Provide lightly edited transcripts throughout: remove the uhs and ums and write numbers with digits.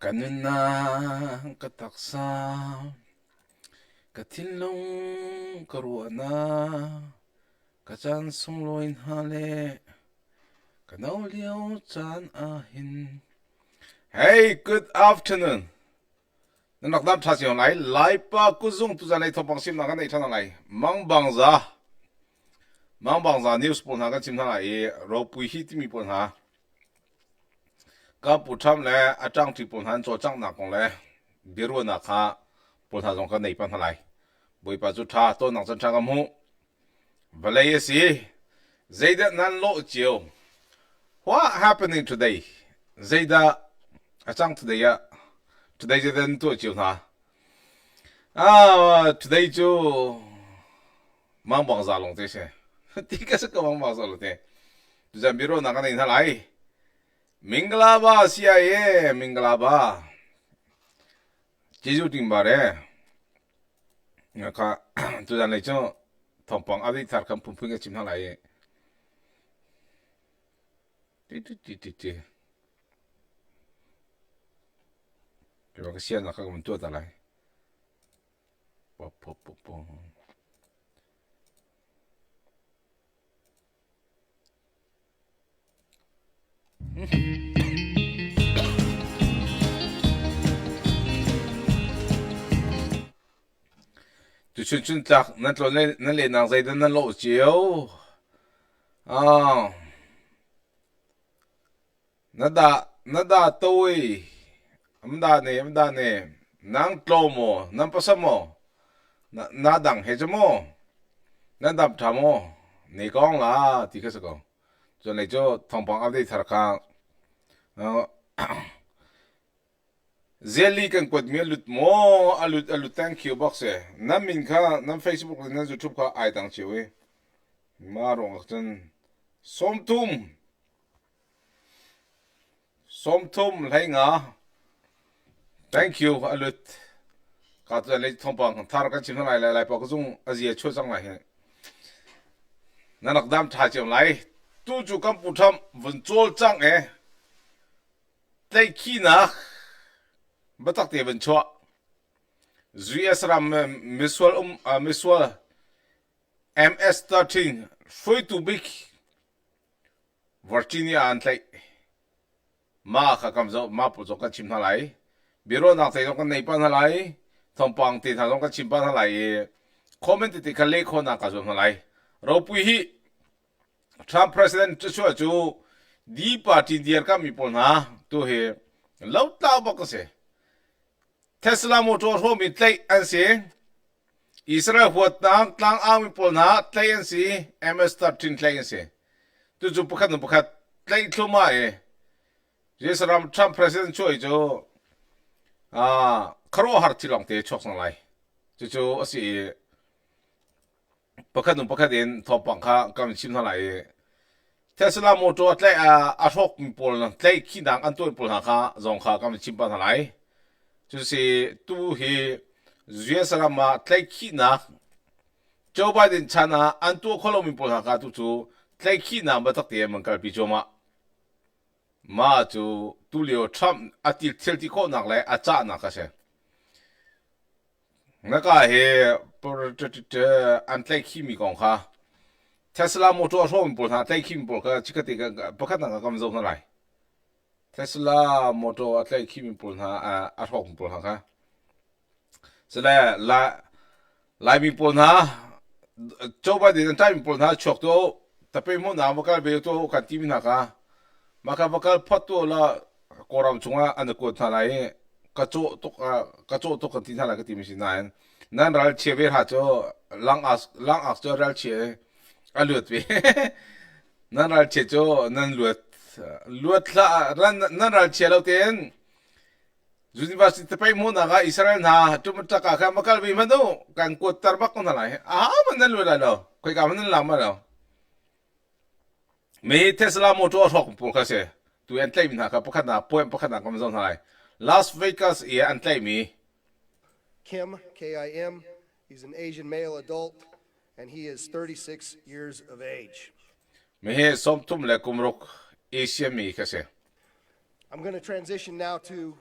Kanuna kataksa katilong karuana kachan sungloin hale kanaw liao chan ahhin. Hey, good afternoon. Nanak dam thasi on lai lai pa kuzung tu zanai thopang sim na kanai thana lai mang bangza news pon ha kan sim thana e ro pui hi ti mi pon ha ka pu tham le atang ti pon han cho chang na kong le biru na kha pon ha jong ka nei pan halai boi pa chu tha to nang chan tha kam hu balai si zaida nan lo chiu. What happening today? Zaida atang today ya today zaida to chiu ha today chu mang bangza long te se ti ka sa ka mang bangza lo te tu zan biru na ka nei halai Minglaba siya minglaba. Jeju timbare. Ngaka tu dan lecho Thawngpang abi thar kam pum punga chimna lai. Ti. Kaya ka siya naka kam tu ta lai. Po. Tu chun tak nan lo nan le nang zai dan nan lo chiu. Nada toi. Amda ne nang tlo mo nang pasamo na dang he mo nan dam thamo ni kong la ti ka sa ko cho nei cho Thawngpang update thar ka Zelly kan kwat mi lut mo alut thank you box e nam min kha nam Facebook na YouTube kha ai dang chiwe ma rong chen somtum lai nga thank you alut ka ta le Thawngpang thar ka chim lai pa ko jung azia chu chang lai nanak dam tha chem lai tu chu kam pu tham vun chol chang e tai khi na batak te vun chwa ZS ram Misual MS13 foi tu big Virginia an tlai ma kha kam zo ma pu zo ka chim na lai biro na te zo ka nei pa na lai Thawngpang te tha zo ka chim pa na lai comment te ka le kho na ka zo na lai ro pui hi Trump president chu di party diar ka mi pon ha tu he lo ta ba ka se Tesla motor home in tlai an se Israel huat nang tlang ang mi pon ha tlai an se MS13 tlai an se tu chu pakhat tlai thluma e Jesaram Trump president chu kharo har thi long te chok sang lai chu asi pakhat in Thawngpang kha kam chim na lai Tesla motor tlai a thok mi pol na tlai khi dang an toi pol ha kha zong kha kam chim pa na lai chu si tu hi Jesaram ma tlai khi na Joe Biden chana an tu kholo mi pol ha kha tu chu tlai khi na ba tak te man kal pi choma ma chu tu leo Trump atil thel ti ko nak lai a cha na ka se naka he por an tlai khi mi kong kha Tesla motor home pol ha tlai khi mi pol ka chikati ka pakhat na kam zo na lai Tesla motor tlai khi mi pol ha a thok pol ha ka sala la mi pol ha Joe Biden time pol ha chok to tape mo na makal be to kan ti mi na ka makal photo la koram chunga an ko tha lai ka cho to kan ti tha la ka ti mi sin nan ral cheve ha cho lang as cho ral che alut be nan ral che cho nan luat la nan ral che lo ten University pai mo na ga Israel na tumta ka ka makal be mano kan ko tarbak ko na lai man nan lu la lo koi ka man la ma lo me Tesla motor thok pul ka se tu an tlai min ha ka pakhat na poem pakhat na kam zon hai Las Vegas e an tlai mi Kim Kim he's an Asian male adult and he is 36 years of age. Me he som tum le kumrok Asia mi ka se I'm going to transition now to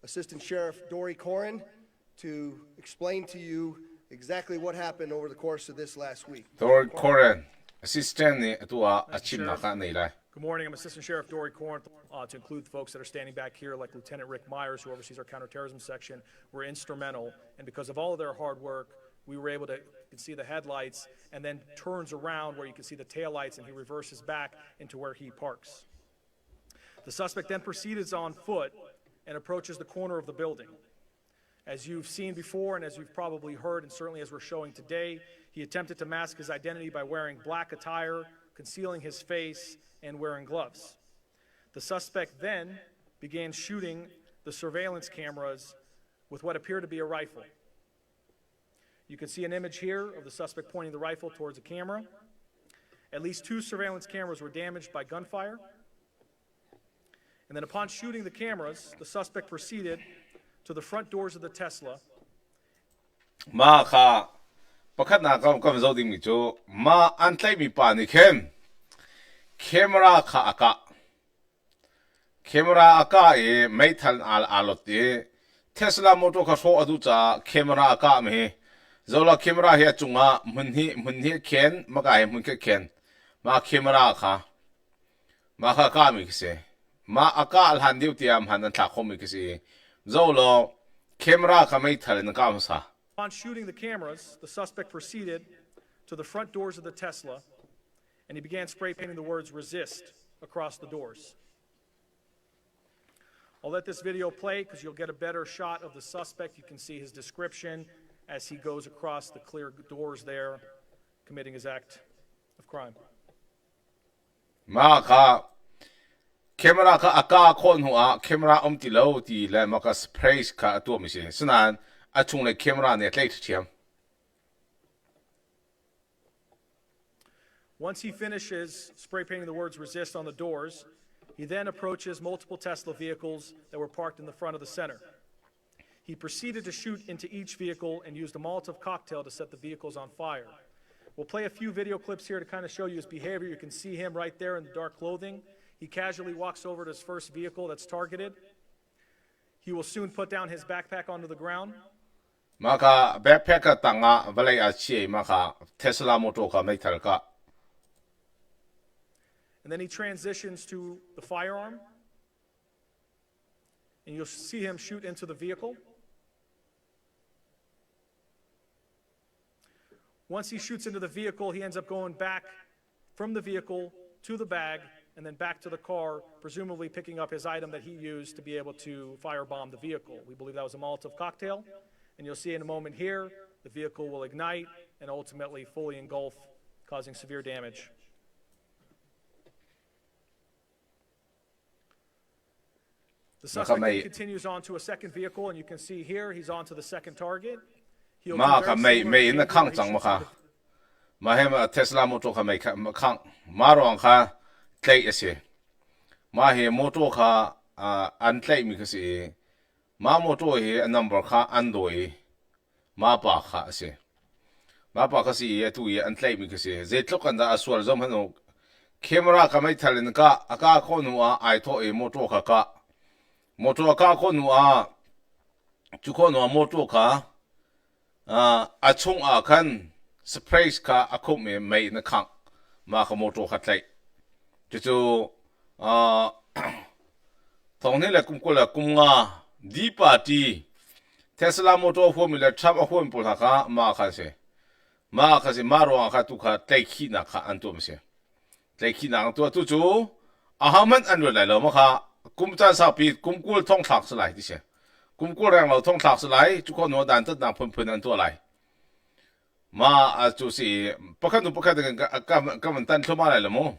Assistant Sheriff Dory Corin to explain to you exactly what happened over the course of this last week. Dory Corin, assistant ni tua achim na ka nei lai. Good morning. I'm Assistant Sheriff Dory Corin. To include the folks that are standing back here, like Lieutenant Rick Myers, who oversees our counterterrorism section, were instrumental. And because of all of their hard work, we were able to you can see the headlights and then turns around where you can see the taillights, and he reverses back into where he parks. The suspect then proceeds on foot and approaches the corner of the building. As you've seen before, and as you've probably heard, and certainly as we're showing today, he attempted to mask his identity by wearing black attire, concealing his face, and wearing gloves. The suspect then began shooting the surveillance cameras with what appeared to be a rifle. You can see an image here of the suspect pointing the rifle towards a camera. At least 2 surveillance cameras were damaged by gunfire. And then upon shooting the cameras, the suspect proceeded to the front doors of the Tesla. Ma kha pakhat na kam zo ding mi chu ma an tlai mi pa ni khem camera kha aka e mai thal al alot e Tesla motor kha so adu cha camera aka me zola camera he chunga mun hi ken ma ga mun ke ken ma camera kha ma kha ka mi se ma aka al han diu tiam han an tha khom mi se zolo camera kha mai thal na ka sa. Upon shooting the cameras, the suspect proceeded to the front doors of the Tesla, and he began spray painting the words "resist" across the doors. I'll let this video play because you'll get a better shot of the suspect. You can see his description as he goes across the clear doors there, committing his act of crime. Ma kha camera ka aka khon hua camera ti lo ti la ma ka spray ka tu mi se sunan a chung le camera ne tlai thiam. Once he finishes spray painting the words "resist" on the doors, he then approaches multiple Tesla vehicles that were parked in the front of the center. He proceeded to shoot into each vehicle and used a Molotov cocktail to set the vehicles on fire. We'll play a few video clips here to kind of show you his behavior. You can see him right there in the dark clothing. He casually walks over to his first vehicle that's targeted. He will soon put down his backpack onto the ground. Ma kha backpack ka tanga balai a chi ma kha Tesla motor ka mai thal ka. And then he transitions to the firearm. And you'll see him shoot into the vehicle. Once he shoots into the vehicle, he ends up going back from the vehicle to the bag and then back to the car, presumably picking up his item that he used to be able to firebomb the vehicle. We believe that was a Molotov cocktail. And you'll see in a moment here, the vehicle will ignite and ultimately fully engulf, causing severe damage. The suspect then continues on to a second vehicle, and you can see here he's on to the second target. Ma kha mai in the khang chang ma kha ma he Tesla motor kha mai khang ma rong kha tlai ase ma he motor kha an tlai mi kha ma motor he number kha an doi ma pa kha ase ma pa kha si tu ye an tlai mi kha se ze tlok an da aswal zom hanu camera ka mai thalin ka aka khonu a ai tho e motor kha ka motor ka khonu a chu khonu a motor kha a chung a kan spray ka a khom me mai na khang ma kha motor kha tlai chu thong ne la kum ko la kum nga di party Tesla motor formula chap a hom pol kha ma kha se ma ro kha tu kha tlai khi na kha an tu se tlai khi na tu tu chu a haman an lo lai lo ma kha kum chan sa pi kum kul thong thak sa lai ti se kum kul rang lo thong thak sa lai chu ko no dan ta na phun phun an tu lai ma a chu si pakhat nu pakhat ka man tan thoma lai lo mo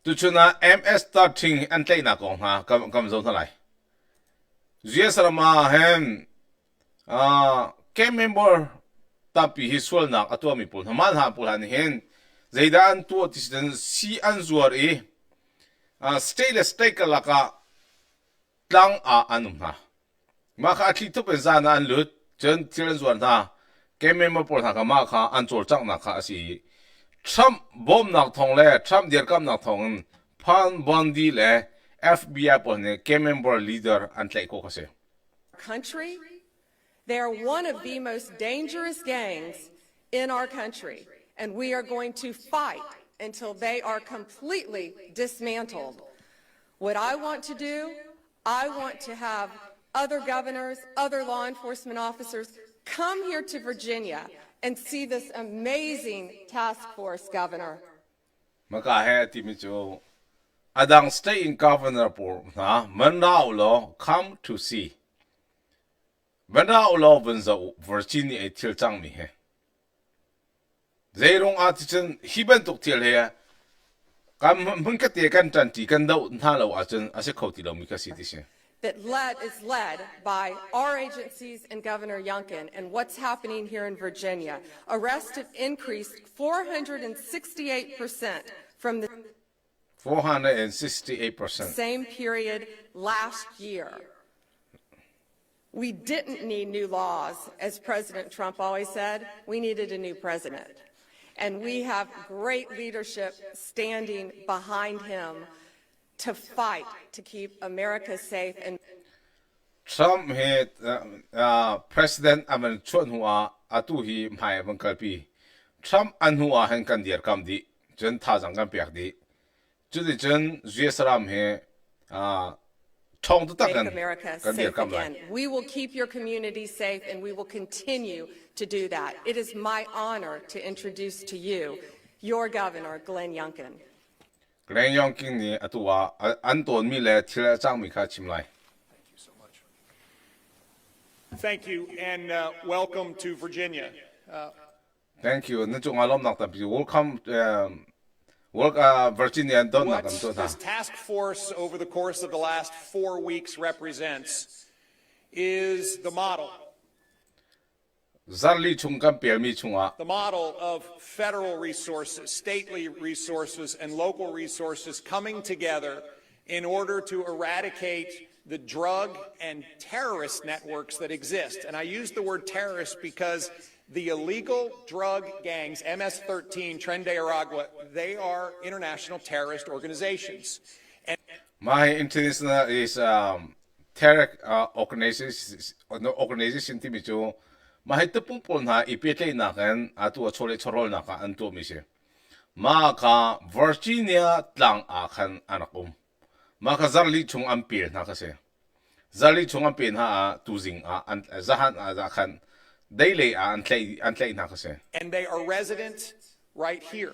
tu chuna MS13 an tlai na ko ha kam zo lai Zesarama hem came member tapi hiswal na atwa mi pul haman ha pul han hen zaidan tu tisden si anzuar e stainless steel laka tlang a anum ha ma kha athi tu penza na an lut chen chiran zuar na came member pul ha ka ma kha an chol chang na kha si cham bom nak thong le cham der kam nak thong phan bondi le FBI ปนเนี่ย gang member leader อันเตะก็เสีย country. They are one of the most dangerous gangs in our country, and we are going to fight until they are completely dismantled. What I want to do, I want to have other governors, other law enforcement officers come here to Virginia and see this amazing task force, Governor. มันก็ให้ที่มิจูอดัง state in governor ปนะมันเราโล come to see มันเราโลวันจะ Virginia เที่ยวจังมีเหรอเรื่องอาทิตย์ฮิบันตุกเที่ยวเหรอกันมันก็เที่ยวกันจันทีกันดาวน่าเราอาจจะเขาที่เรามีก็สิทธิ์เสีย That is led by our agencies and Governor Youngkin, and what's happening here in Virginia. Arrests have increased 468% from the 468%. same period last year. We didn't need new laws, as President Trump always said. We needed a new president. And we have great leadership standing behind him to fight to keep America safe and Trump had President Aman Chun Hua Atuhi Mai Vankalpi. Trump and Hua Han Kandir Kamdi, Jen Tazang Kampiakdi. Judy Jen Ziesaram he Tong to make Takan America safe again. We will keep your community safe, and we will continue to do that. It is my honor to introduce to you your governor, Glenn Youngkin. Glenn Youngkin ni Atua Anton Mille Tila Zhang Mika Chimlai. Thank you, and welcome to Virginia. Thank you. Nchung alom nakta bi welcome Virginia and don What nakam this task force over the course of the last 4 weeks represents is the model. Zarli chung kam pelmi chunga. The model of federal resources, stately resources, and local resources coming together in order to eradicate the drug and terrorist networks that exist. And I use the word terrorist because the illegal drug gangs, MS-13, Tren de Aragua, they are international terrorist organizations. And My international is terror organization ti bicho. Mahit pung pon ha ipitlay na kan atu chole chorol na ka anto mi se. Maka Virginia tlang akan anakom. Maka zarli chung ampil na kasi. Zarli chung ampil ha tuzing zahan zakan daily antlay na kasi. And they are resident right here.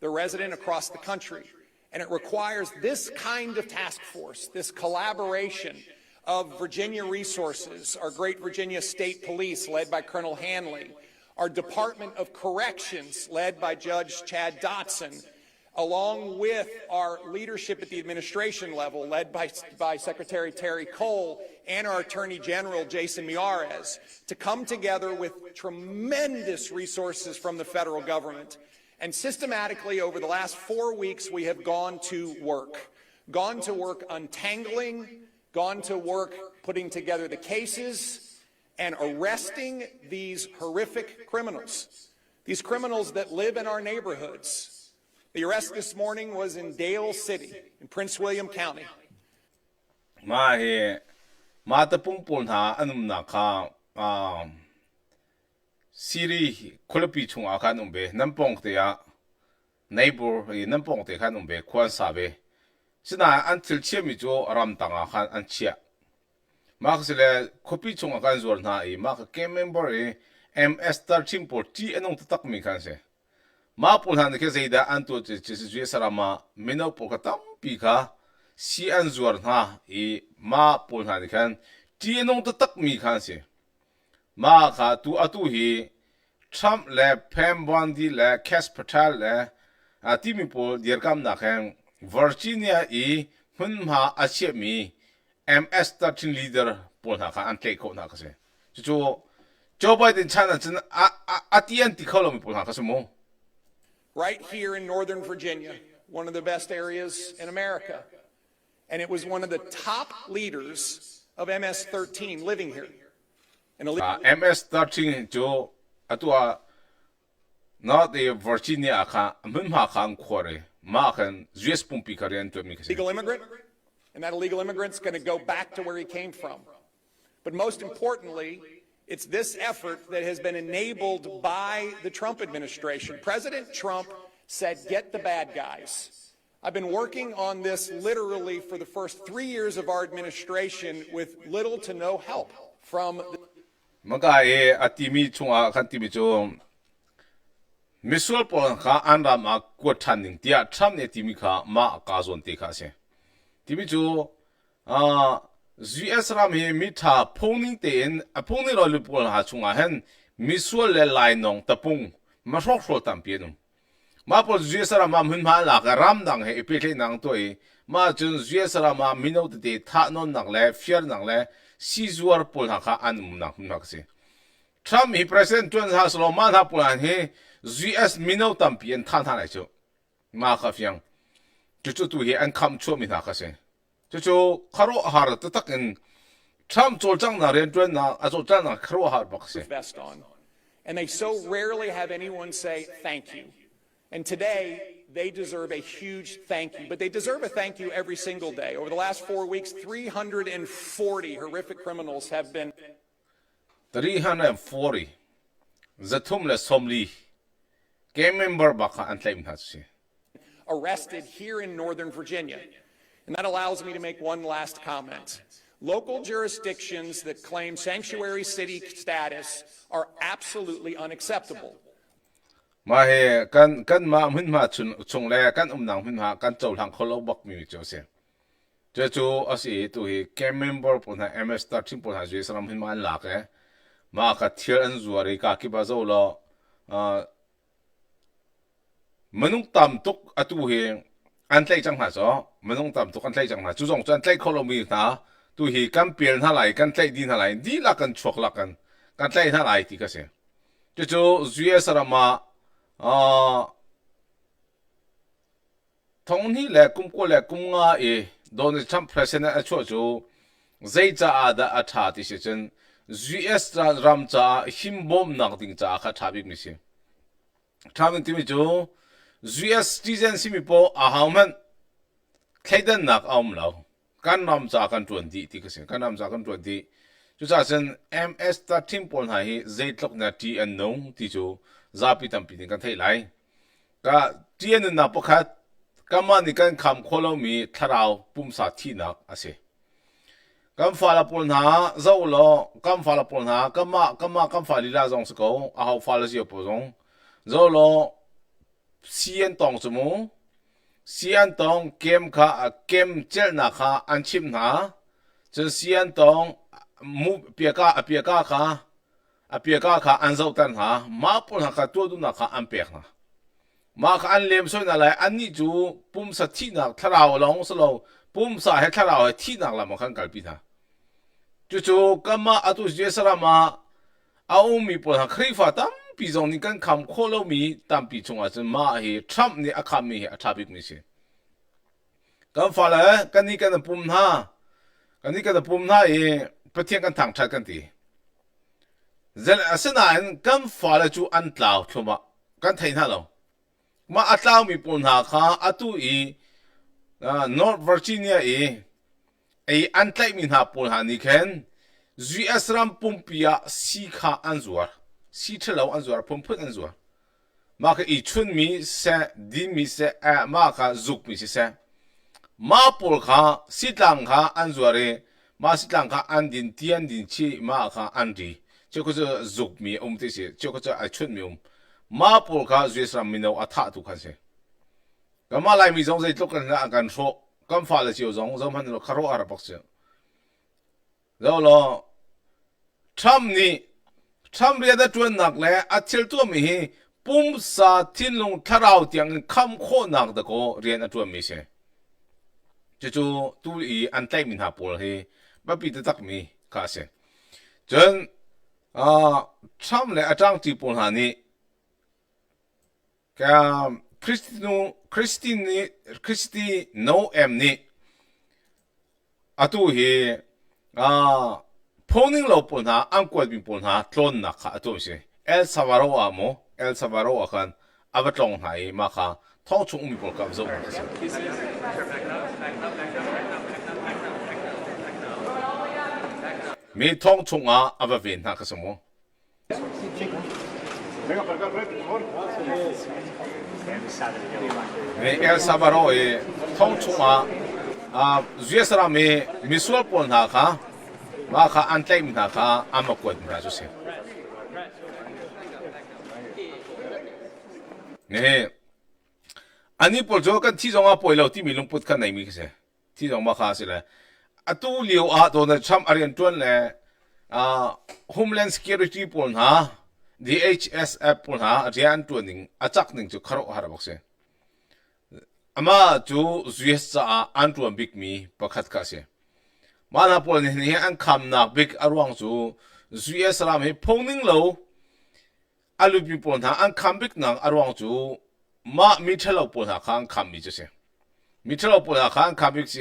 They're resident across the country. And it requires this kind of task force, this collaboration of Virginia resources, our great Virginia State Police led by Colonel Hanley, our Department of Corrections led by Judge Chad Dotson, along with our leadership at the administration level led by Secretary Terry Cole and our Attorney General Jason Miyares, to come together with tremendous resources from the federal government. And systematically over the last 4 weeks, we have gone to work untangling, gone to work putting together the cases and arresting these horrific criminals, these criminals that live in our neighborhoods. The arrest this morning was in Dale City in Prince William County. Mata pungpon ha anum na ka Siri kulapi chung akan umbe nampong te ya neighbor nampong te kan umbe kwan sabe. Sina until chemi jo ram tanga kan anchia. Makasile kopi chung akan zuar na maka game member MS-13 por ti anong tatak mi kan se. Mapul han ke zaida anto je sarama mino por katampi ka si an zuar na mapul han kan ti anong tatak mi kan se. Maka tu atu hi Trump le Pam Bondi le Cass Patel le timi pol dirkam na kan Virginia hunma achemi MS-13 leader pol na kan antlay ko na kasi. So Joe Biden China chen atian ti kolom pol na kasi mo. Right here in Northern Virginia, one of the best areas in America. And it was one of the top leaders of MS-13 living here. MS-13 jo atua not the Virginia ka munha kan kwore ma kan US pumpi karian to mi kasi. Legal immigrant, and that illegal immigrant's going to go back to where he came from. But most importantly, it's this effort that has been enabled by the Trump administration. President Trump said, get the bad guys. I've been working on this literally for the first 3 years of our administration with little to no help from the Mga atimi chunga kan timi chu Misual pol ka anda ma ko thaning tia tham ne timi kha ma ka zon te kha se timi chu US ram he mi tha phoning te in a phoning ro lu pol ha chunga hen Misual le lai nong tapung ma rok ro tam pi nu ma pol US ram ma hun ma la ka ram dang he pe le nang toi ma chun US ram ma mino te tha non nang le fear nang le si zuar pol ha kha an mum nang nak se Trump he president tun ha slo ma tha pol he US mino tam pi en than lai chu ma kha fyang chu tu he an kham chu mi na kha se chu kharo har ta tak en Trump chol chang na ren tun na a chol chang na kharo har bak se vest on. And they so rarely have anyone say thank you. And today, they deserve a huge thank you. But they deserve a thank you every single day. Over the last 4 weeks, 340 horrific criminals have been 340 zathum le somli game member baka an claim ha se arrested here in Northern Virginia. And that allows me to make one last comment. Local jurisdictions that claim sanctuary city status are absolutely unacceptable. ma he kan ma mun ma chung le kan nang mun ha kan chol hang kholo bak mi cho se chu asi tu hi game member pon ha ms 13 pon ha je saram hin ma la ke ma ka thier an zuari ka ki ba zo lo manung tam tuk atu hi an tlai chang ha zo manung tam tuk an tlai chang ha chu jong chan tlai kholo mi ta tu hi kan piel na lai kan tlai din na lai di la kan chok la kan tlai na lai ti ka se chu US rama thong ni le kum ko le kum nga Donald Trump president a chu chu zai cha ada a tha ti se chen US ram cha him bom nak ding cha kha thabik mi se thabin ti mi chu US citizen si mi po a hauman khaidan nak aum lo kan nam cha kan 20 ti ka se kan nam cha kan 20 chu cha chen MS 13 pon ha hi zai tlok na ti an nong ti chu zapi tam pi kan thei lai ka tien na pakhat kama ni kan kham kholo mi tharau pum sa thi nak ase kam fala pol na zo lo kam fala pol na kam fali la zong sko a hau fala ji po zong zo lo sien tong chumu sien tong kem kha kem chel na kha an chim na chen sien tong mu pia ka kha apia ka an zo tan ha ma pol ha ka tu du na kha an pek na ma kha an lem so na lai an ni chu pum sa thi na tharao long so lo pum sa he tharao he thi na la ma khan kal pi tha chu kama atu je sara ma au mi pol ha khri fa tam pi zong ni kan kham kho lo mi tam pi chunga chen ma he Trump ni akham mi a thabik mi se kan fa la kan ni kan pum na pathian kan thang that kan ti zel asena an kan fala chu an tlaw thuma kan thein ha lo ma atlaw mi pun ha kha atu North Virginia an tlai min ha pun ha ni khen US ram pumpia si kha anzuar si thelo anzuar pum phut anzuar ma ka chun mi se di mi se ma ka zuk mi se ma pul kha sitlang kha anzuare ma sitlang kha an din tian din chi ma kha an di就可是肉米这些，就可是爱春米马布卡最上面的阿塔都看些，咁马来米种在都跟人干说，咁发了就种，咱们那个卡罗阿拉伯些，然后咯，Trump 咧在转那个咧，阿切多米，pomsa tin long tharau tiang kham kho nak da ko rian atwa mi se chu tu I an tai min ha pol he ba pi ta tak mi ka se chen cham le atang ti pol ha ni ka Christi no em ni atu he phoning lo pol ha ang kwal bin pol ha tlon na kha atu se El Salvador kan abatlong hai ma kha thong chung mi pol kam zo มีท้องชงอาบเวนหักสมองมีเอลซาบาโรท้องชงจุยสระมีมิสวลปนหักมาค่ะอันเต็มหักอามากวดมาจุเสนี่อันนี้พอจบกันที่จงอาป่วยเราที่มีลงพุทธกันไหนมีกันเสที่จงมาข้าสิเลยตู้เลี้ยวโดนทำอะไรตัวเนี่ยHomeland Security ปนหา DHSF ปนหาเรียนตัวหนึ่งจักหนึ่งจะครบหาบอกเสอามาจูจุยสระอันตัวบิ๊กมีประคัดกันเสมาหน้าปนนี่อันคำนักบิ๊กอารวงจูจุยสระมีพงหนึ่งโลอาลูปีปนหาอันคำบิ๊กนักอารวงจูมามิเทลปนหาข้างคำมีจะเสมิเทลปนหาข้างคำบิ๊กเส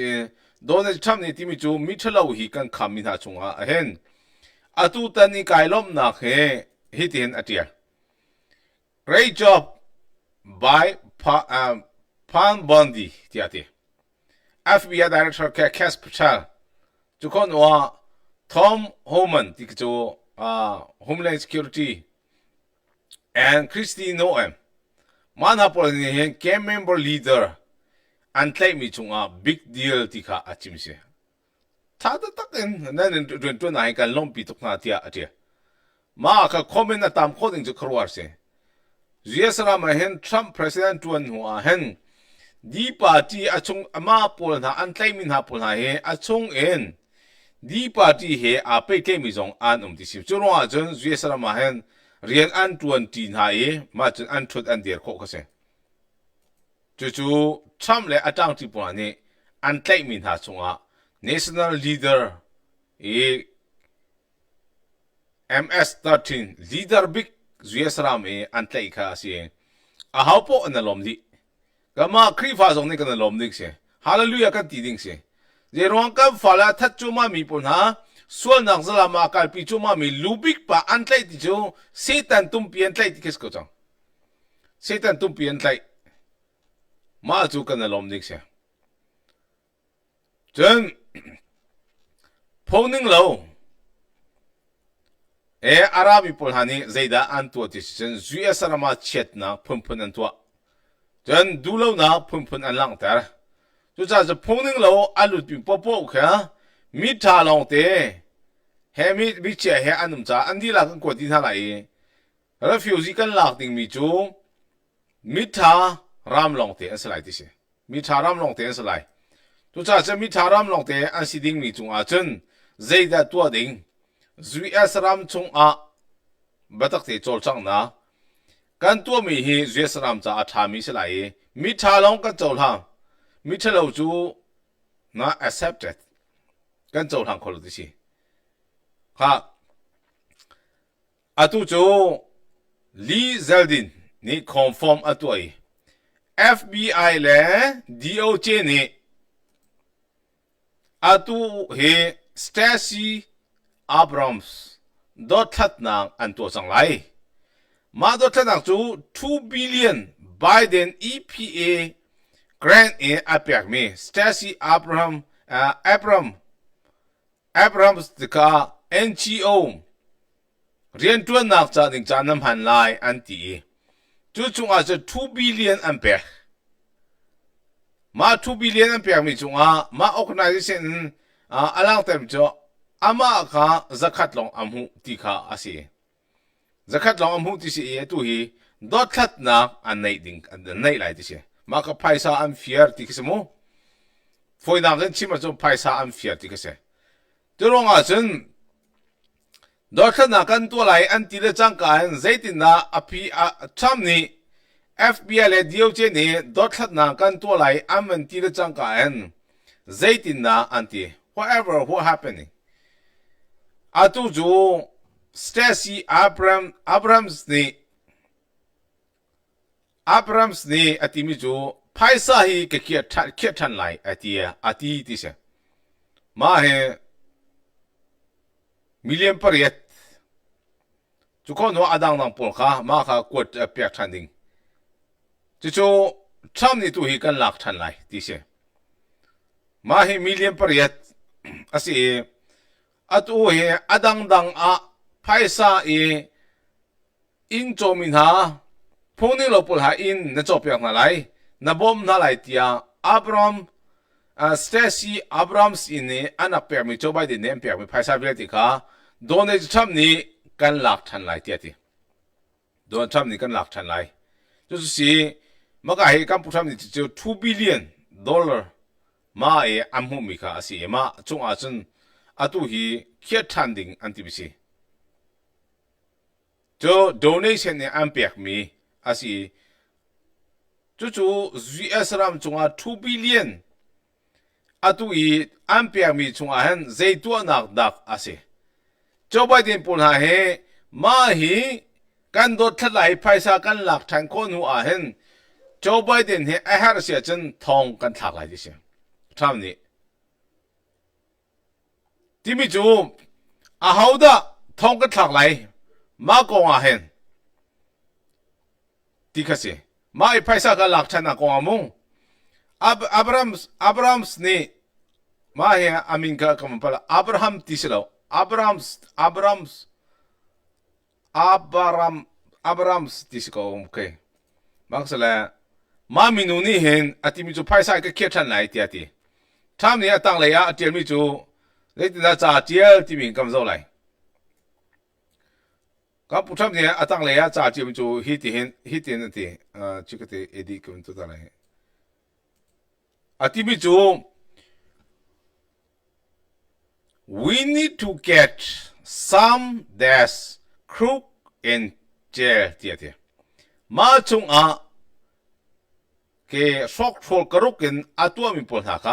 โดนทำนี่ที่มีจูมิเทลหีกันคำมีหาจงอาเห็นอาตุตันนี่กายล้มนักฮิตเห็นอาทิตย์ Great job by Pan Bondi ที่อาทิตย์ FBI Director แคสป์ชัลทุกคนว่า Tom Homan ที่คือ Homeland Security and Christy Noem มาหน้าพลนี่เห็น Game Member Leader อันเตมีจงอา Big Deal ที่ข้าอาชิมเสียถ้าตักเองนั่นเรื่องตัวไหนกันล้มปีตุกนาที่อาทิตย์มาค่ะคอมเมนต์ตามคนจะครัวเสียเรียสระมาเห็นทรัมป์ประธานาธิบดีหัวเห็นดีปาร์ตี้อาชงมาพูดนะอันเตมินหาพูดนะเฮอาชงเอ็นดีปาร์ตี้เฮอาไปเกมิจงอันที่สิบจุดว่าจนเรียสระมาเห็นเรียนอันตัวตีนหายมาจนอันทุดอันเดียร์โคกเสียจู่ๆทรัมป์เลยอาจารย์ที่พูดนี่อันเตมินหาชงNational Leader MS-13 Leader Big จุยสระมีอันเตะข้าเสียอาหาพออันนั้นล้มดิก็มาครีฟ้าตรงนี้กันล้มดิเสียฮาเลลูยากันตีดิ่งเสียเดี๋ยวรองกันฟ้าละทัดจูมามีปุ่นฮะส่วนนักสลามาการพิจูมามีลูบิกปะอันเตะที่จูเซตันตุ้มเปลี่ยนเตะที่คิดก็จังเซตันตุ้มเปลี่ยนเตะมาจูกันล้มดิเสียจนพงหนึ่งเราอาราบิพลฮานี่ใจด่าอันตัวที่จนจุยสระมาเช็ดนะพุ่มอันตัวจนดูเรานะพุ่มอันหลังแต่จุดจะพงหนึ่งเราอาลุดปิปปแค่มิถาลงเตะเฮมิเชเฮอันนุ่มจ้าอันที่หลังกวดที่ท่าไหร่แล้วฟิวซิกันหลักดิ่งมิจูมิถารามลงเตะอันสลายที่สิมิถารามลงเตะอันสลายทุกท่านจะมีทารามลงเตะอันสิดิ่งมีจงอาจนใจด่าตัวดิ่งจุยสรามจงอาบัตักเตะโจลจังนะกันตัวมีฮีจุยสรามจะอาทามิสลายมีทาลงกันโจลทางมีเชลจูนะ accepted กันโจลทางคนละที่สิครับอาตุจูลีเซลดินนี่ confirm อาตัวอี FBI และ DOJ นี่อาตุเฮสเตซี่ Abrams ดอททัดนางอันตัวสังไลมาดอททัดนางจู2 billion Biden EPA grant อาเปียกมีสเตซี่ Abrams ที่ก็ NGO เรียนตัวนางจากหนึ่งจานน้ำหันไลอันตีจู่จงอาจจะ2 billion อันเปียกมา2 billion อันเปียกมีจงอามา organization อลังเต็มจ่ออามาค่ะzakatลองอัมหูที่ข้าอาศัยzakatลองอัมหูที่สิเอตุฮีดอททัดนักอันไหนดิ่งอันไหนไหลที่สิมาค่ะไพศาอันเฟียร์ที่คิดมั้งฝอยนักเล่นชิมาจงไพศาอันเฟียร์ที่คิดตัวรองอาจารย์ดอททัดนักกันตัวไหลอันที่เลือจังกันใจตินะอภิทำนี่ FBI และ DOJ นี่ดอททัดนักกันตัวไหลอันมันที่เลือจังกันใจตินะอันที่ whatever what happeningอาตุจูสเตซี่Abramsนี่อาทิมิจูไพศาฮีเกี่ยทันไลอาทิที่เสมาเฮมิเลียนปริยัตทุกคนว่าอดังนังปนข้ามาข้ากดเปียกทันดิ่งจู่ทำนี่ตัวฮีกันหลักทันไลที่เสมาเฮมิเลียนปริยัตอาศัย atu he adang dang a paisa e in chomin ha phone lo pul ha in na chopyak na lai na bom na lai tia Stacy Abrams in ne anak per mi Joe Biden ne per mi paisa bileti ka Donald Trump ni kan lak than lai tia ti Donald Trump ni kan lak than lai 就是是马个系咁普通你就2 billion dollar 马诶安姆米卡是马中阿真阿都是 care funding 安对不是就 donation 呢安百米阿是就 US ram 中阿2 billion 阿都是安百米中阿很最多拿阿是Joe Biden 本下系马系 กันโดดทลายไฟซากันหลักฐานคนหัวเห็นโจไบเดนเห็นไอ้ฮาร์เสียจนทองกันถักไหลดิเสียทำนี้ที่มีจูอาหาวดะทองกันถักไหลมากงอาเห็นที่กสิมาไอ้ไฟซากันหลักฐานนักงอามุงอับรามส์นี่มาเห็นอามินกับมันเปล่าอับราฮัมที่สิเราอับรามส์ Abrams ที่สิก็โอเคบางส่วนมามินูนี่เห็นอาทิตย์มีจูไพ่ใส่ก็เขียนทันไหนที่อาทิตย์ทำเนี่ยตั้งเลยอาทิตย์มีจูเลยที่น่าจะเจียที่มีกำลังเลยก็ผู้ทำเนี่ยตั้งเลยอาจะเจียมีจูฮิตนั่นที่ชิคกี้พายเอดีก็มันตัวอะไรอาทิตย์มีจู we need to get some that's crook in jail ที่ที่มาจงเกสอกโฟลกรุกินอาตัวมีปนหัก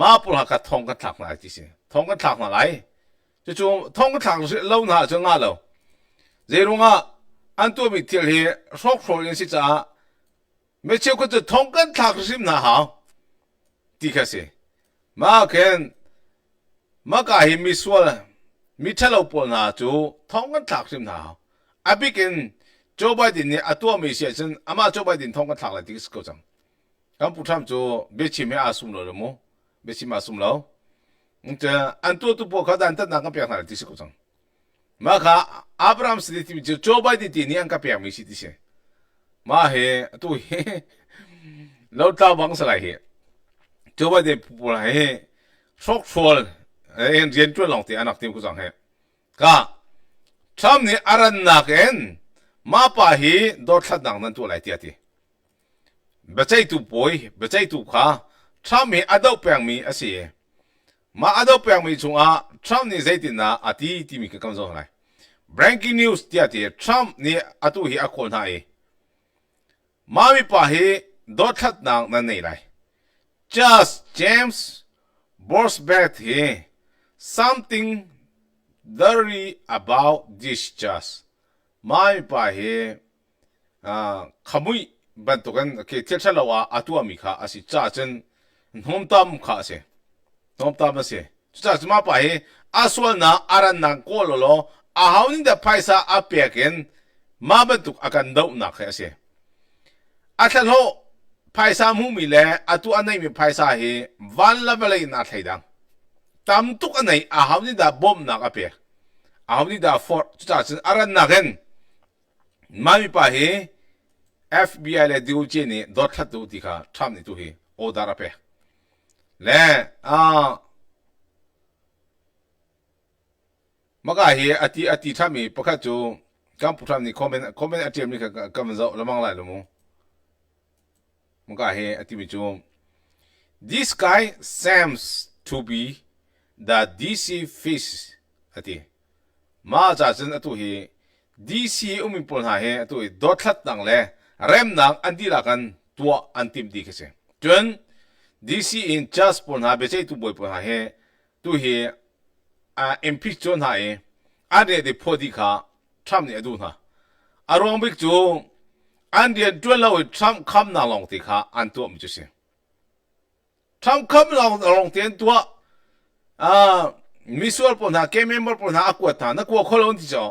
มาปนหักทองกันถักมาที่สิทองกันถักมาไหลจะจงทองกันถักเล่าหน้าจะง่าเราเรื่องอันตัวมีที่เหสอกโฟลยังสิจ้าไม่เชื่อก็จะทองกันถักสิมหน้าหาที่แค่สิมาเกินมาก็ให้มิสวลมีเท่าเราปนหาจูทองกันถักสิมหน้าอาบิกินโจไบเดนเนี่ยตัวไม่เสียจนอามาโจไบเดนทองกันถักเลยที่สกุลจังการพูดทำจูเบชิไม่อาสุมเราเลยมั้งเบชิมาสุมเราแต่อันตัวพวกเขาดันตัดนักกันเปียกหน่อยที่สกุลจังมาค่ะอับรามส์ที่ที่โจไบเดนที่นี่อันกันเปียกไม่ใช่ที่เช่มาเฮตัวเฮเราตาบังสลายเฮโจไบเดนพูดเฮช็อกฟัลเรียนจวนหลงที่อันนักทีมกุจังเฮก็ทำนี่อารันนักเองมาป่าฮีโดดทัดนังนั่นตัวไหลที่ที่บัจจัยตัวป่วยบัจจัยตัวข้าทำให้อดเอาเปียงมีอาศัยมาอดเอาเปียงมีจงทำนี่ใจตินะอาทิตย์มีกันกำจัดอะไร breaking news ที่ที่ทำนี่อาตุฮีอาคนหายมามีป่าฮีโดดทัดนังนั่นนี่ไร just James Borsberg ฮี something dirty about this just มามีป่าฮีขมุยบันตุกันเกี่ยวกับเราอาตัวมีข้าอาศัยจ้าจนน้องตามข้าเสียน้องตามเสียจ้าจนมาป่าฮีอาส่วนน่ะอารันนังโกลโลอาหาวนี่เดาไพ่ซาอาเปียกันมาบันตุกอากันดาวนักเสียอาทัลโหไพ่ซามุมีเล่อาตัวอันไหนมีไพ่ซาฮีวันละเวลานัดให้ดังตามตุกอันไหนอาหาวนี่เดาบอมนักอาเปียอาหาวนี่เดาฟอร์จ้าจนอารันนักเห็นมามีป่าฮี FBI และ DOJ นี่ดอททัดดูที่ข้าทำนี่ตัวฮีโอดาราเป้และมาก็ฮีอาทิทำมีประกาศจูการพูดทำนี่คอมเมนต์อาทิตย์มีกันมันจะละมังไรละมั้งมาก็ฮีอาทิตย์มีจู This guy seems to be the DC fish อาทิตย์มาจากนั้นตัวฮีDC มีปัญหาเหตุตัวดอททัดนังเลยเริ่มนังอันดีละกันตัวอันติมดีกันเสียจน DC in just ปัญหาไม่ใช่ตัวบ่อยปัญหาเหตุตัวเหimpeach จนหายอันเดียดพอดีค่ะทำเนี่ยดูนะอารมณ์บิ๊กจูอันเดียดจนเราทำคำนังลงตีค่ะอันตัวมันจะเสียทำคำนังลงตีตัวมิสวลปัญหาเกมเมมเบอร์ปัญหาอากวดท่านักวัวคนละวันที่จะ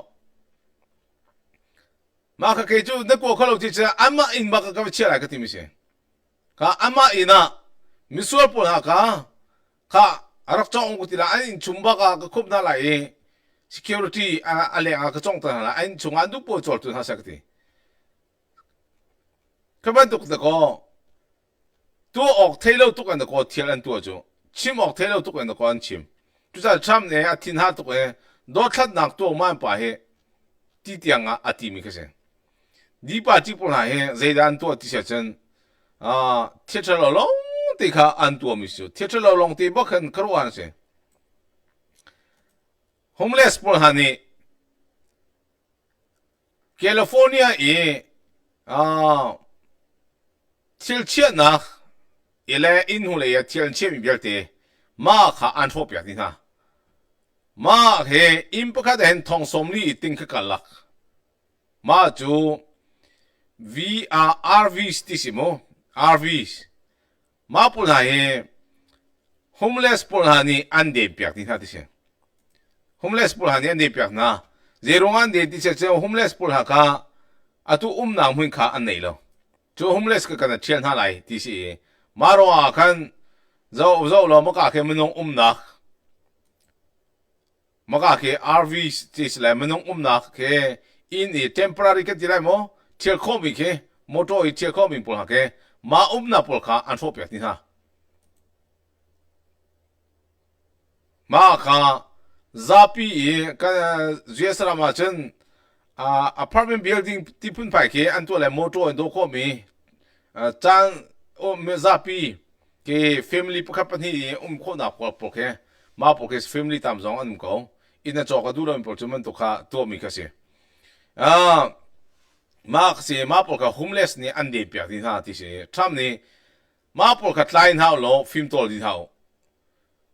มาค่ะคือจูนักวัวเขาเราที่จะอามาอินมาก็ไม่เชื่ออะไรก็ที่ไม่ใช่ค่ะอามาอินะมิสวลปุ่นฮะค่ะ อารักจ้องกูทีละอันชุมบักก็คุบนั่นแหละsecurity อะไรก็จ้องตัวนั่นแหละอันชุงอันดูปวดจอดตัวนั่นสักทีก็มันตุกตะก็ตัวออกเทเลตุกันตะก็เทียนตัวจูชิมออกเทเลตุกันตะก็อันชิมจุดจะทำเนี่ยทิ้งหาตุกโดดทัดนักตัวมันไปที่เตียงที่มีแค่เส้นดีป่ะที่ปุ่นหายใจดันตัวที่เช่นเทียนเราลงตีข้าอันตัวมิสุเทียนเราลงตีบักขันครัวนั่นเอง homeless ปุ่นหานี่แคลิฟอร์เนียเที่ยวเชียนักอินหูเลยเที่ยวเชียมีเบียร์เตมาข้าอันทบแบบนี้นะมาเฮอิมปะคัดเห็นทองสมลีติงขกันลักมาจู RVs ที่สิโม RVs มาปุ่นหาย homeless ปุ่นหานี่อันเดียบแบบนี้นะที่เช่น homeless ปุ่นหานี่อันเดียบแบบนะเจรงอันเดียที่เช่น homeless ปุ่นหาข้าตัวนางหุ่นข้าอันไหนล่ะจู homeless ก็กันเชียนหาไรที่สิมารัวกันเจ้าเราไม่กล้าแค่มันน้องนักมาก็แค่ RVs ที่สิเลยมันน้องนักแค่อินtemporary ก็ที่ไรมั้งเที่ยวข้อมีแค่มอเตอร์เที่ยวข้อมีปุ่นหาแค่มานักปุ่นข้าอันทบแบบนี้นะมาข้าzapi kan jesra ma chen apartment building ti pun pai ke an to le moto do ko mi chan o me zapi ke family pa kapani ko na ko ke ma po ke family tam zong an ko ina cho ka du lo por chuman to kha to mi ka se ma se ma po ka homeless ni an de pya din ha ti se tham ni ma po ka line ha lo film tol din ha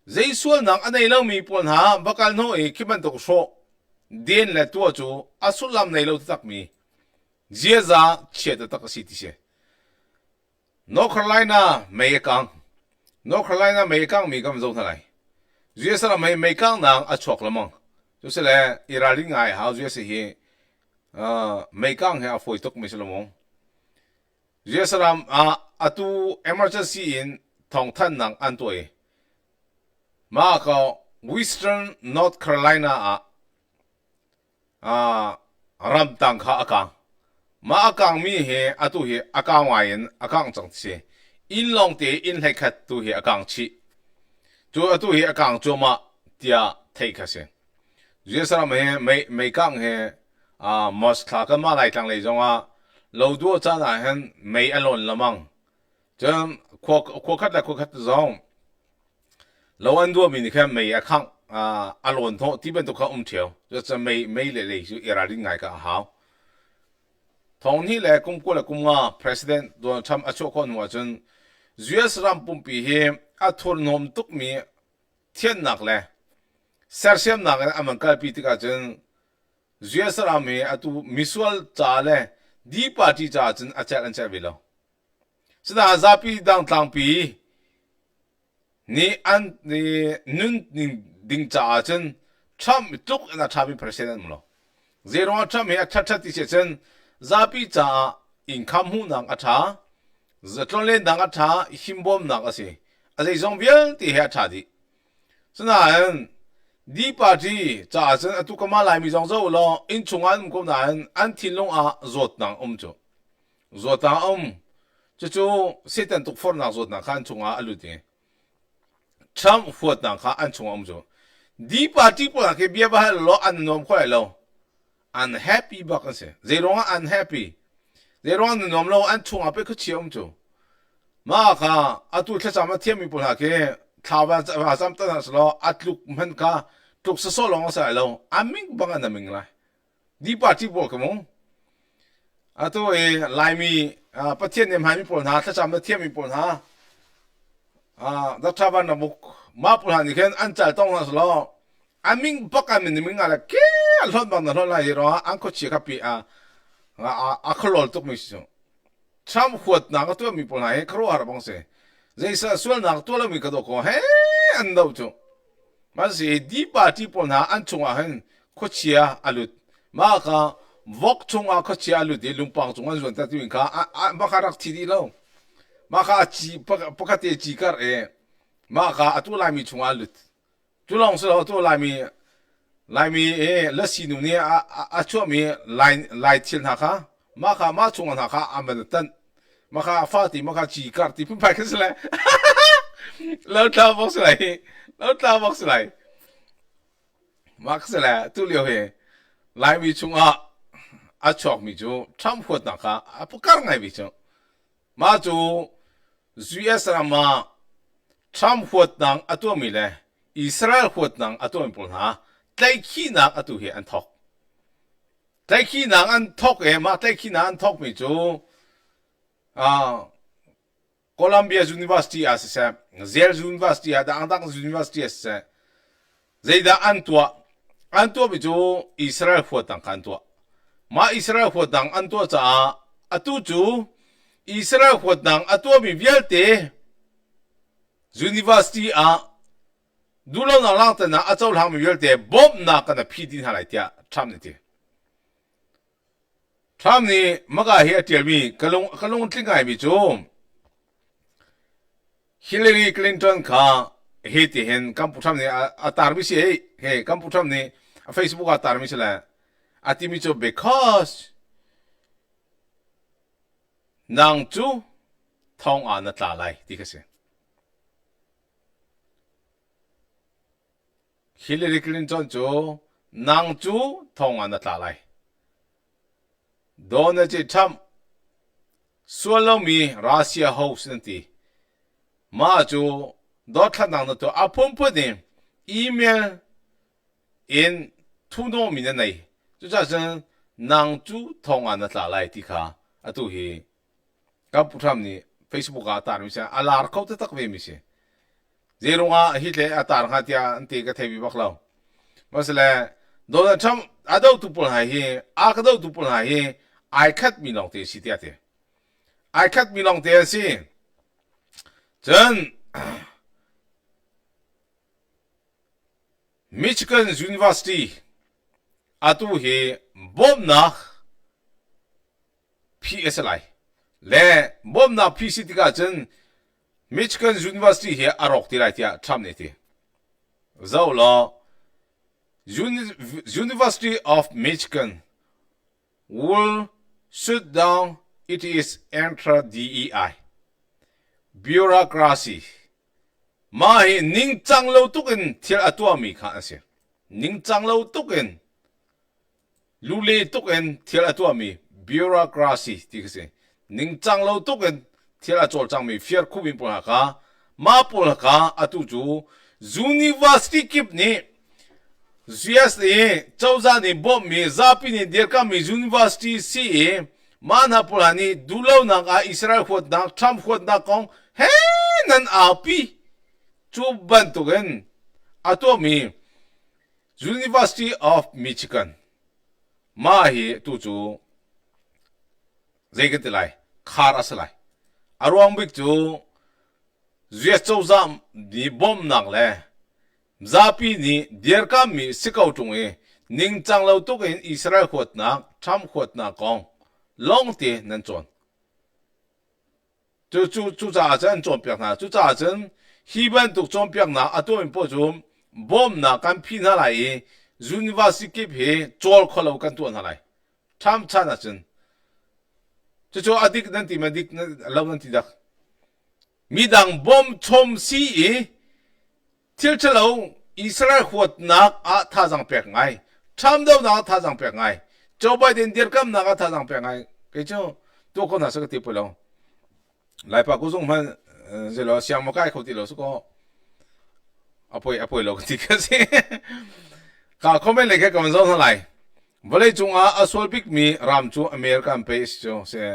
dây xuân nắng anh ấy lâu mi buồn hả bác anh nói khi mình đọc số điên là tua chú asul làm này lâu tắc mi dễ ra chết được tắc sĩ thế North Carolina mấy cang North Carolina mấy cang mi cầm dâu thế này dễ ra mấy cang nắng ở chọc lắm chứ sẽ là Iran ngay hao dễ sẽ hi mấy cang hay phơi tóc mấy lắm dễ ra tu emergency in thong thân nắng an tuổi mà có Western North Carolina ram tang kha akang ma akang mi he atu he akang wain akang chang che in long te in hai khat tu he akang chi tu atu he akang cho ma tia thei kha se je sara me kang he mos kha ka ma lai tang le jong lo du cha na han me alon lamang jam ko khat la ko khat zong lâu anh đua mình xem mấy khang alon thọ tí bên tụ khang chiều cho mấy lệ chú Iran ngay cả hảo thong hi lệ cũng qua là cũng president Donald Trump cho con hòa chân US ram pum pi he thor nom tuk mi thiên nặc lệ ser xem nặc anh cái pi tika chân US ram he tu Misual cha lệ di party cha chân achal anh cha velo sida zapi dang tlang pi ni nun ding cha chen Trump tuk na Trump president mo zero Trump he cha ti chen zapi cha income hu nang atha zatlon len dang atha himbom nang ase azai zong vial ti he cha di sna di party cha chen atu kama lai mi zong zo lo in chungan ko na an thin long zot nang chu zota chu setan tuk for na zot na khan chunga alu ti Trump fuat nang kha an chung chu di party po ke bia ba lo an nom khoi lo unhappy ba kan se zero unhappy zero an nom lo an chung pe khu chi chu ma kha atu thla chama thiam mi po ha ke thawa wa sam ta lo atluk man ka tuk so long sa lo aming bang an ming la di party po ke mo atu lai mi pathian nem ha mi po na thla chama thiam mi po ha dat traban na buk ma pulan ni ken an chal tong na slo aming baka min ming ala ke alhon bang na lon la hiro an ko chi ka pi kholol tuk mi so cham khuat na ka to mi pulan he khro ar bang se jaisa sul na to la mi ka do ko he an do chu ma si di party pon ha an chunga hen ko chia alut ma ka vok chunga ko chia alut de lumpang chunga zon ta tin ka ba kharak thi di lo ma kha chi pakate chi kar มาค่ะตัวลายมีชงอาลุดจุลองสิเราตัวลายมีแล้วสินุเนี่ยช่วงมีลายเทียนหาค่ะมาค่ะมาชงหาค่ะอันเป็นตันมาค่ะฟาติมาค่ะจีการ์ติพุ่งไปกันสิเลยแล้วตาบอกสิเลยแล้วตาบอกสิเลยมาสิเลยตัวเลี้ยวเฮลายมีชงชอบมีจูทำหัวหนักค่ะพวกการไงมีจูมาจูUS รามาทำหัวหนังตัวมีเลยอิสราเอลหัวหนังตัวมีปุ่นหาแต่ขี้หนังตัวเฮอันทอกแต่ขี้หนังอันทอกมาแต่ขี้หนังอันทอกมีจูโคลัมเบีย University อาสิเซเซล University ดังUniversity อาสิเซเจด้าอันตัวมีจูอิสราเอลหัวหนังอันตัวมาอิสราเอลหัวหนังอันตัวจะตัวจูอิสราเอลหัวหนังตัวมีเวลเตUniversity ดูแล้วน่ารักแต่นะเจ้าทางมีเวลเตบอมนักกันนะพี่ดินหาไรเดียทำนี่เดียทำนี่มักเฮียเดียมีกลงทิ้งไงมีจูฮิลลารีคลินตันค่ะเฮติเห็นกัมพูชานี่ตารมิสิกัมพูชานี่ Facebook ตารมิสิเลยที่มีจู because นางจูท้องนัดลายที่ก็เสียฮิลลารีคลินตันจูนางจูท้องนัดลายโดนจะทำส่วนเรามีรัสเซียเฮาส์นั่นทีมาจูดอทนางนั่นตัวพุ่มพูดอีเมลอินทุนโนมีนั่นไงจุดจ้าจังนางจูท้องนัดลายที่ข้าตัวเฮกับผู้ทำนี่ Facebook ตารมิเชอาลาร์เขาจะตักเวมิเชเจรุงฮิตเลยตารหัดยาอันที่ก็เทวิบักเรามาสเลยโดนทำดูตุปนหายก็ดูตุปนหายไอคัดมีลองเตะสิเดียเตะไอคัดมีลองเตะสิจนมิชิแกน University ตัวเฮบอมนัก PS ไลและบอมนัก PC ที่ก็จนมิชิแกน University เฮอารอกที่ไรที่ทำนี่เตะเจ้าล่ะUniversity of Michigan will shut down its DEI bureaucracy มาให้นิ่งจังเราตุกันเที่ยวตัวมีข้าเสียนิ่งจังเราตุกันลุเล่ตุกันเที่ยวตัวมี bureaucracy ที่ก็เสียนิ่งจังเราตุกันเที่ยวตัวจังมีเฟียร์คูบินปุ่นหักมาปุ่นหักตัวจู University กิบนี้US เจ้าจานี่บอมมีซาปินี่เดียร์ก็มี University ซีมาหน้าปุ่นนี่ดูแล้วนักอิสราเอลขวดนักทรัมป์ขวดนักของเฮ้นั่นปีจูบันตุกันตัวมี University of Michigan มาให้ตัวจูเรื่องที่ไรคาร์สไลอารวงบิกจู US เจ้าจามนี่บอมนักเลยซาปีนี่เดียร์ก็มีสิกเอาตรงนิ่งจังเราตุกันอิสราเอลขวดนักทรัมป์ขวดนักของลองเตะนั่นจวนจูจ่าจันจวนเปียกนะจูจ่าจันฮีบันตุกจวนเปียกนะตัวเป็นผู้ชมบอมนะกันพินาไรUniversity เฮจอลขลุ่กันตัวนั่นไรทำชนะจันจูอดีตนั่นที่มันดิกเรานั่นที่ดักมีดังบอมชมซีเที่ยวเชลล์อิสราเอลขวดนักท่าจังเปียกไงทำเดิมนักท่าจังเปียกไงโจไบเดนเดียร์กัมนักท่าจังเปียกไงก็เจ้าตัวคนน่าสักทีไปแล้วหลายปากกูส่งมันเจอแล้วเสียงมันใกล้เขาทีแล้วสุก็อภัยแล้วที่ก็สิข้าคอมเมนต์เลยแค่คำสั่งเท่าไหร่วันนี้จุงส่วนบิ๊กมีรำจูอเมริกันเพสจูเสีย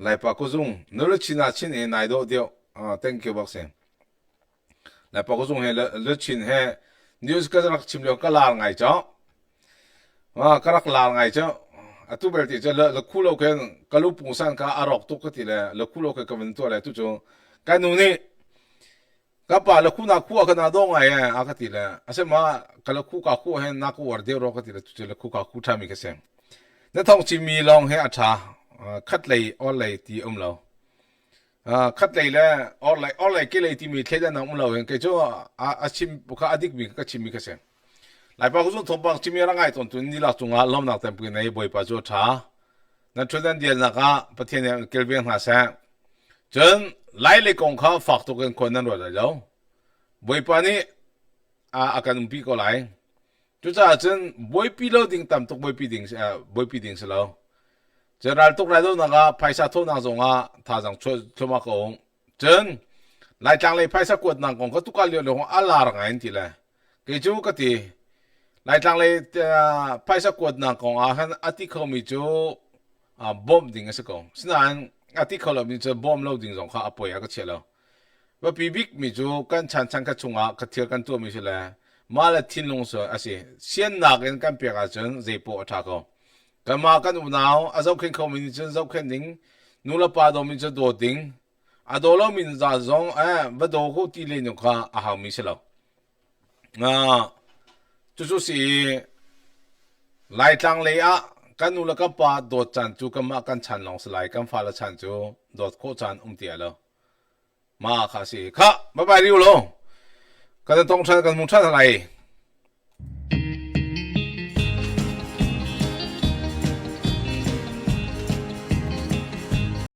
หลายปากกูส่งนู่นชินาชินนายโดเดียวthank you บักเสียหลายปากกูส่งให้เลือดชินให้นิวส์ก็จะรักชิมเลี้ยงก็ลาไงจ้าก็รักลาไงจ้าตัวเบลติจะเลือกคู่เราแค่กลุ่มปุ่งสันก็อารอกตุกติเลยเลือกคู่เราแค่กำลังตัวอะไรทุกช่วงการนู่นนี่ก็ป่าเลือกคู่นักคู่กันน่าดงไงก็ติเลยอาเซมาก็เลือกคู่กับคู่ให้นักคู่วันเดียวเราก็ติเลยทุกช่วงเลือกคู่กับคู่ทำอีกเสียงนั่นท้องจิมีลองให้อาชาคัดเลยออนเลยที่เรา คัดเลยแล้วออนไลน์ก็เลยที่มีเทดนังเราเองก็จะชิมบุคอดีมีก็ชิมมีก็เสียหลายปากก็ส่งทงบังชิมยังไงตอนตุนนี่ละจงอาล้อมนักเต็มปีในบ่อยปัจจุบันนั่นช่วยดันเดียนนักประเทศเนี่ยเกลเบียนหาเสียจนหลายเลยกองข้าฝากตัวกันคนนั้นรอดแล้วบ่อยปานี้อาการปีก็หลายจุดจ้าจนบ่อยปีเราดิ่งตามตุกบ่อยปีดิ่งสิแล้วจะรัลตุกไรตัวนักภายสะท้อนนักจงอาท่าจังช่วยมาของจนหลายจังเลยภายสะกวดนักของก็ตุกการเลี้ยงของอัลลาร์ไงทีละกิจูก็ทีหลายจังเลยภายสะกวดนักของahhinอาทิตย์เขามีจูบอมดิ่งสักของฉะนั้นอาทิตย์เขาเรามีจูบอมเราดิ่งจงข้าอภัยก็เชื่อแล้วว่าปีบิกมีจูกันชันก็จงอาก็เที่ยวกันตัวมีเชื่อแล้วมาแล้วทิ้งลงส่วนอาศัยเสียนนักเองกันเปียกจนเจ็บปวดท้าเขากันมากันอุณาวอาจจะเข็นเขามีจนจะเข็นดิ่งนู่นละป่าดมีจะโดดดิ่งโดดแล้วมีจะจงบัดโดกูตีเลยนุข้าหามีเชื่อแล้วจู่ๆสิไล่จังเลยกันนู่นละก็ป่าโดดจันจู่กันมากันชันลงสไลกันฟ้าละชันจู่โดดโคจันเตียแล้วมาค่ะสิค่ะบ๊ายบายริวโลกันต้องใช้กันมุ่งใช้อะไร